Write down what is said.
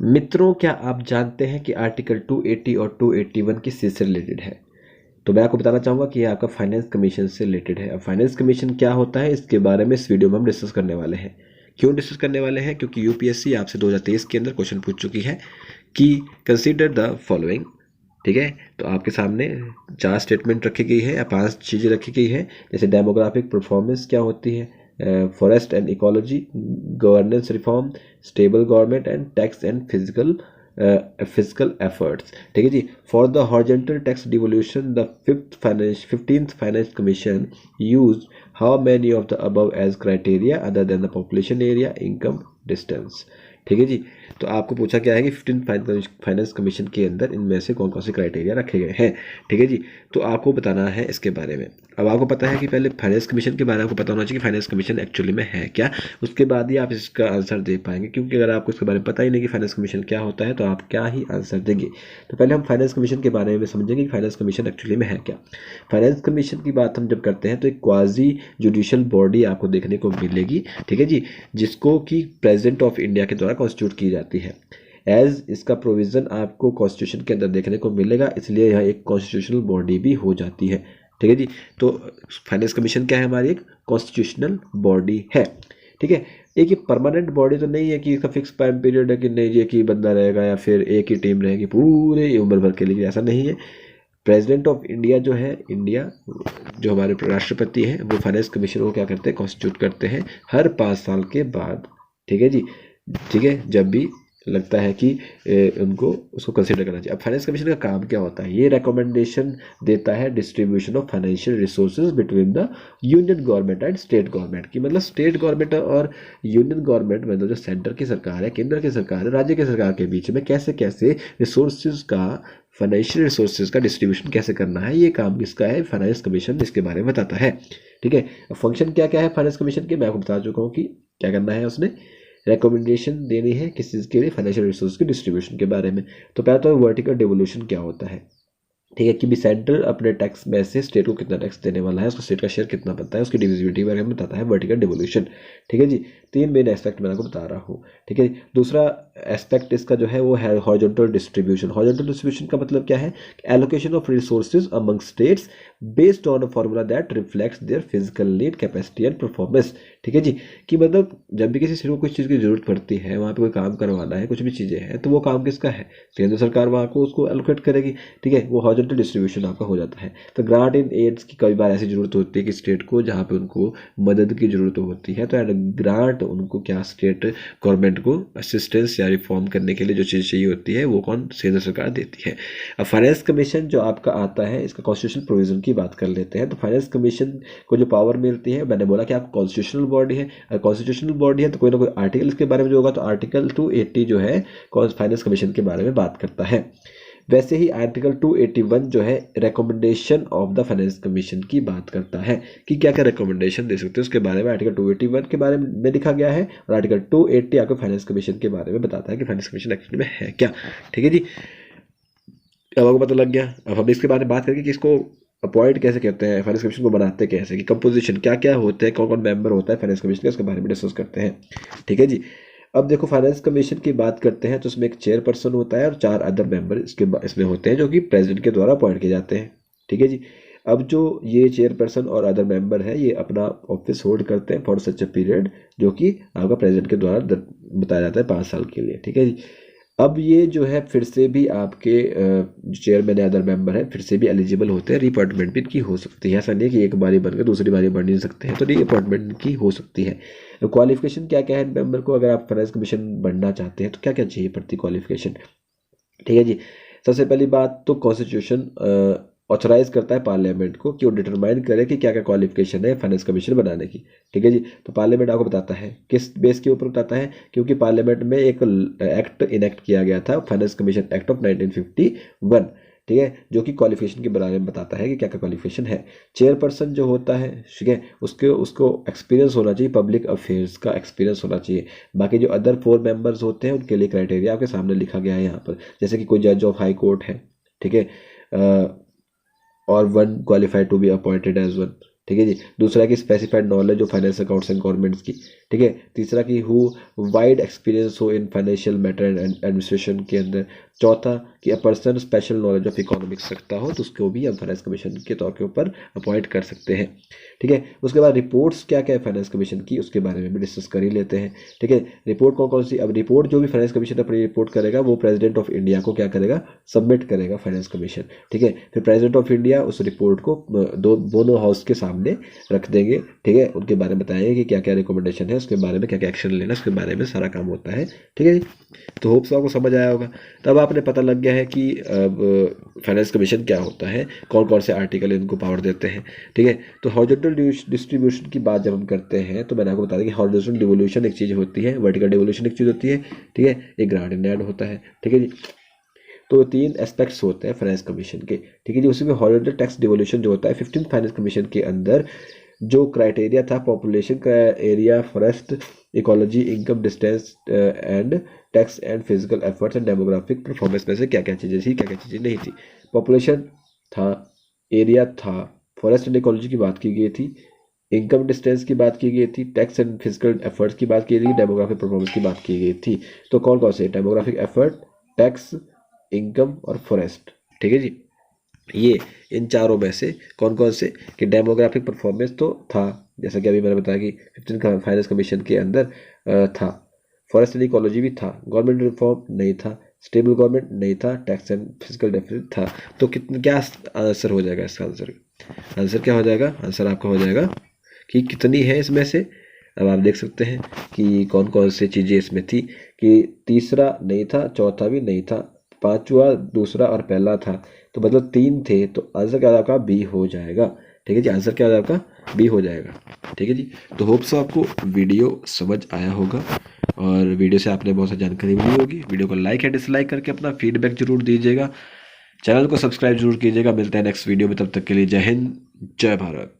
मित्रों, क्या आप जानते हैं कि आर्टिकल 280 और 281 किससे से रिलेटेड है? तो मैं आपको बताना चाहूँगा कि ये आपका फाइनेंस कमीशन से रिलेटेड है। अब फाइनेंस कमीशन क्या होता है, इसके बारे में इस वीडियो में हम डिस्कस करने वाले हैं। क्यों डिस्कस करने वाले हैं? क्योंकि यूपीएससी आपसे 2023 के अंदर क्वेश्चन पूछ चुकी है कि कंसीडर द फॉलोइंग। ठीक है, तो आपके सामने 4 स्टेटमेंट रखी गई है या 5 चीज़ें रखी गई है, जैसे डेमोग्राफिक परफॉर्मेंस क्या होती है, forest and ecology, governance reform, stable government and tax and physical efforts. ठीक है जी। For the horizontal tax devolution the 15th finance commission use how many of the above as criteria other than the population area, income, distance. ठीक है जी। तो आपको पूछा गया है कि 15th फाइनेंस कमीशन के अंदर इनमें से कौन कौन से क्राइटेरिया रखे गए हैं। ठीक है जी। तो आपको बताना है इसके बारे में। अब आपको पता है कि पहले फाइनेंस कमीशन के बारे में आपको पता होना चाहिए कि फाइनेंस कमीशन एक्चुअली में है क्या, उसके बाद ही आप इसका आंसर दे पाएंगे। क्योंकि अगर आपको इसके बारे में पता ही नहीं कि फाइनेंस कमीशन क्या होता है तो आप क्या ही आंसर देंगे। तो पहले हम फाइनेंस कमीशन के बारे में समझेंगे कि फाइनेंस कमीशन एक्चुअली में है क्या। फाइनेंस कमीशन की बात हम जब करते हैं तो एक क्वाजी जुडिशियल बॉडी आपको देखने को मिलेगी। ठीक है जी, जिसको कि प्रेसिडेंट ऑफ इंडिया के द्वारा कॉन्स्टिट्यूट की जाती है। एज इसका प्रोविज़न आपको कॉन्स्टिट्यूशन के अंदर देखने को मिलेगा, इसलिए यह एक कॉन्स्टिट्यूशनल बॉडी भी हो जाती है। ठीक है जी। तो फाइनेंस कमीशन क्या है, हमारी एक कॉन्स्टिट्यूशनल बॉडी है। ठीक है, एक ये परमानेंट बॉडी तो नहीं है कि इसका फिक्स टाइम पीरियड है कि नहीं ये कि बंदा रहेगा या फिर एक ही टीम रहेगी पूरे उम्र भर के लिए, ऐसा नहीं है। प्रेसिडेंट ऑफ इंडिया जो है, इंडिया जो हमारे राष्ट्रपति हैं, वो फाइनेंस कमीशन को क्या करते हैं, कॉन्स्टिट्यूट करते हैं हर 5 साल के बाद। ठीक है जी। ठीक है, जब भी लगता है कि उनको उसको कंसिडर करना चाहिए। अब फाइनेंस कमीशन का काम क्या होता है, ये रिकमेंडेशन देता है distribution of financial resources between the union government and state government की। मतलब स्टेट गवर्नमेंट और यूनियन गवर्नमेंट, मतलब जो सेंटर की सरकार है, केंद्र की सरकार है, राज्य की सरकार के बीच में कैसे कैसे रिसोर्सेज का, फाइनेंशियल रिसोर्सेज का डिस्ट्रीब्यूशन कैसे करना है, ये काम किसका है, फाइनेंस कमीशन इसके बारे में बताता है। ठीक है, फंक्शन क्या क्या है फाइनेंस कमीशन के, मैं आपको बता चुका हूँ कि क्या करना है। उसने रिकमेंडेशन देनी है किस चीज़ के लिए, फाइनेंशियल रिसोर्स के डिस्ट्रीब्यूशन के बारे में। तो पहले तो वर्टिकल डिवोल्यूशन क्या होता है। ठीक है, कि भी सेंटर अपने टैक्स में से स्टेट को कितना टैक्स देने वाला है, उसको स्टेट का शेयर कितना बनता है, उसकी डिविजिबिलिटी बारे में बताता है वर्टिकल डिवोल्यूशन। ठीक है जी। 3 मेन एस्पेक्ट मैं आपको बता रहा हूँ। ठीक है, दूसरा एस्पेक्ट इसका जो है वो है हॉरिजॉन्टल डिस्ट्रीब्यूशन। हॉरिजॉन्टल डिस्ट्रीब्यूशन का मतलब क्या है, allocation of resources among states based on a formula that reflects their physical need, capacity and performance. ठीक है जी, कि मतलब जब भी किसी स्टेट को कुछ चीज़ की जरूरत पड़ती है, वहाँ पे कोई काम करवाना है, कुछ भी चीज़ें हैं, तो वो काम किसका है, केंद्र सरकार वहाँ को उसको एलोकेट करेगी। ठीक है, वो हॉरिजॉन्टल डिस्ट्रीब्यूशन आपका हो जाता है। तो ग्रांट इन एड्स की कई बार ऐसी जरूरत होती है कि स्टेट को जहाँ पे उनको मदद की जरूरत होती है, तो ग्रांट उनको क्या, स्टेट गवर्नमेंट को असिस्टेंस या रिफॉर्म करने के लिए जो चीज़ चाहिए होती है वो कौन, केंद्र सरकार देती है। अब फाइनेंस कमीशन जो आपका आता है, इसका कॉन्स्टिट्यूशनल प्रोविजन की बात कर लेते हैं। तो फाइनेंस कमीशन को जो पावर मिलती है, मैंने बोला कि आपको कॉन्स्टिट्यूशनल बॉडी है, अगर कॉन्स्टिट्यूशनल बॉडी है तो कोई ना कोई आर्टिकल इसके बारे में जो होगा, तो आर्टिकल 280 जो है फाइनेंस कमीशन के बारे में बात करता है। वैसे ही आर्टिकल 281 जो है recommendation of the finance commission की बात करता है कि क्या क्या रिकमेंडेशन दे सकते हैं, उसके बारे में आर्टिकल 281 के बारे में लिखा गया है। और आर्टिकल 280 आपको फाइनेंस कमीशन के बारे में बताता है कि फाइनेंस कमीशन एक्चुअली में है क्या। ठीक है जी, अब आपको पता लग गया। अब हम इसके बारे में बात करेंगे कि इसको अपॉइंट कैसे करते हैं, फाइनेंस कमीशन को बनाते कैसे, कि कंपोजिशन क्या क्या होते हैं, कौन कौन मेंबर होता है फाइनेंस कमीशन का, उसके बारे में डिस्कस करते हैं। ठीक है जी। अब देखो, फाइनेंस कमीशन की बात करते हैं तो उसमें एक चेयरपर्सन होता है और 4 अदर मेंबर इसमें होते हैं जो कि प्रेसिडेंट के द्वारा अपॉइंट किए जाते हैं। ठीक है जी। अब जो ये चेयरपर्सन और अदर मेंबर है, ये अपना ऑफिस होल्ड करते हैं फॉर सच अ पीरियड, जो कि आपका प्रेसिडेंट के द्वारा बताया जाता है 5 साल के लिए। ठीक है जी। अब ये जो है फिर से भी आपके चेयरमैन या अदर मेंबर है, फिर से भी एलिजिबल होते हैं, रिअपॉइंटमेंट भी इनकी हो सकती है। ऐसा नहीं है कि एक बारी बनकर दूसरी बारी बन नहीं सकते हैं, तो रिअपॉइंटमेंट इनकी हो सकती है। क्वालिफिकेशन क्या क्या है मेंबर को, अगर आप फाइनेंस कमीशन बनना चाहते हैं तो क्या क्या चाहिए पड़ती क्वालिफिकेशन। ठीक है जी। सबसे पहली बात तो कॉन्स्टिट्यूशन ऑथराइज करता है पार्लियामेंट को कि वो डिटरमाइन करे कि क्या क्या क्वालिफिकेशन है फाइनेंस कमीशन बनाने की। ठीक है जी। तो पार्लियामेंट आपको बताता है किस बेस के ऊपर बताता है, क्योंकि पार्लियामेंट में एक एक्ट इनेक्ट किया गया था, फाइनेंस कमीशन एक्ट ऑफ 1951। ठीक है, जो कि क्वालिफिकेशन के बारे में बताता है कि क्या क्या क्वालिफिकेशन है। चेयरपर्सन जो होता है, ठीक है, उसको एक्सपीरियंस होना चाहिए, पब्लिक अफेयर्स का एक्सपीरियंस होना चाहिए। बाकी जो अदर 4 मेंबर्स होते हैं उनके लिए क्राइटेरिया आपके सामने लिखा गया है यहाँ पर, जैसे कि कोई जज ऑफ हाई कोर्ट है। ठीक है, और 1 qualified to be appointed as 1। ठीक है जी। दूसरा की specified knowledge of finance accounts and governments की, ठीक है। तीसरा की हु वाइड एक्सपीरियंस हो in financial matter and administration के अंदर। चौथा कि a person special knowledge of economics रखता हो तो उसको भी हम फाइनेंस कमीशन के तौर के ऊपर अपॉइंट कर सकते हैं, ठीक है। उसके बाद रिपोर्ट्स क्या क्या है फाइनेंस कमीशन की, उसके बारे में भी डिस्कस कर ही लेते हैं, ठीक है। रिपोर्ट कौन कौन सी, अब रिपोर्ट जो भी फाइनेंस कमीशन अपनी रिपोर्ट करेगा वो प्रेसिडेंट ऑफ इंडिया को क्या करेगा, सबमिट करेगा फाइनेंस कमीशन, ठीक है। फिर प्रेसिडेंट ऑफ इंडिया उस रिपोर्ट को दोनों हाउस के सामने रख देंगे, ठीक है। उनके बारे में बताएंगे कि क्या क्या रिकमेंडेशन है, उसके बारे में क्या क्या एक्शन लेना, उसके बारे में सारा काम होता है, ठीक है जी। तो होप सो आपको समझ आया होगा। तब आपने पता लग गया है कि फाइनेंस कमीशन क्या होता है, कौन कौन से आर्टिकल इनको पावर देते हैं, ठीक है। तो हॉरिजॉन्टल डिस्ट्रीब्यूशन की बात जब हम करते हैं तो मैंने आपको बता दिया कि हॉरिजॉन्टल डिवोल्यूशन एक चीज़ होती है, वर्टिकल डिवोल्यूशन एक चीज़ होती है, ठीक है। एक ग्रांट एंड एड होता है, ठीक है जी। तो 3 एस्पेक्ट्स होते हैं फाइनेंस कमीशन के, ठीक है जी। उसी में हॉरिजॉन्टल टैक्स डिवोल्यूशन जो होता है 15th फाइनेंस कमीशन के अंदर जो क्राइटेरिया था पॉपुलेशन का area, forest ecology, income distance and tax and physical efforts and demographic performance में से क्या क्या चीज़ें थी, क्या क्या चीज़ें नहीं थी। पॉपुलेशन था, एरिया था, फॉरेस्ट एंड इकोलॉजी की बात की गई थी, इनकम डिस्टेंस की बात की गई थी, टैक्स एंड फिजिकल एफर्ट्स की बात की गई थी, डेमोग्राफिक परफॉर्मेंस की बात की गई थी। तो कौन कौन से, डेमोग्राफिक एफर्ट, टैक्स, इनकम और फॉरेस्ट, ठीक है जी। ये इन चारों में से कौन कौन से, कि डेमोग्राफिक परफॉर्मेंस तो था, जैसा कि अभी मैंने बताया कि 15 फाइनेंस कमीशन के अंदर था। फॉरेस्ट एंड इकोलॉजी भी था, गवर्नमेंट रिफॉर्म नहीं था, स्टेबल गवर्नमेंट नहीं था, टैक्स एंड फिजिकल डेफिसिट था। तो कितना, क्या आंसर हो जाएगा इसका, आंसर क्या हो जाएगा, आंसर आपका हो जाएगा कि कितनी है इसमें से। अब आप देख सकते हैं कि कौन कौन सी चीज़ें इसमें थी, कि तीसरा नहीं था, चौथा भी नहीं था, पांचवा दूसरा और पहला था, तो मतलब 3 थे, तो आंसर क्या आपका बी हो जाएगा, ठीक है जी। आंसर क्या हो जाएगा आपका, बी हो जाएगा, ठीक है जी। तो होप सो आपको वीडियो समझ आया होगा और वीडियो से आपने बहुत सारी जानकारी मिली होगी। वीडियो को लाइक या डिसलाइक करके अपना फीडबैक जरूर दीजिएगा, चैनल को सब्सक्राइब जरूर कीजिएगा। मिलते हैं नेक्स्ट वीडियो में, तब तक के लिए जय हिंद, जय भारत।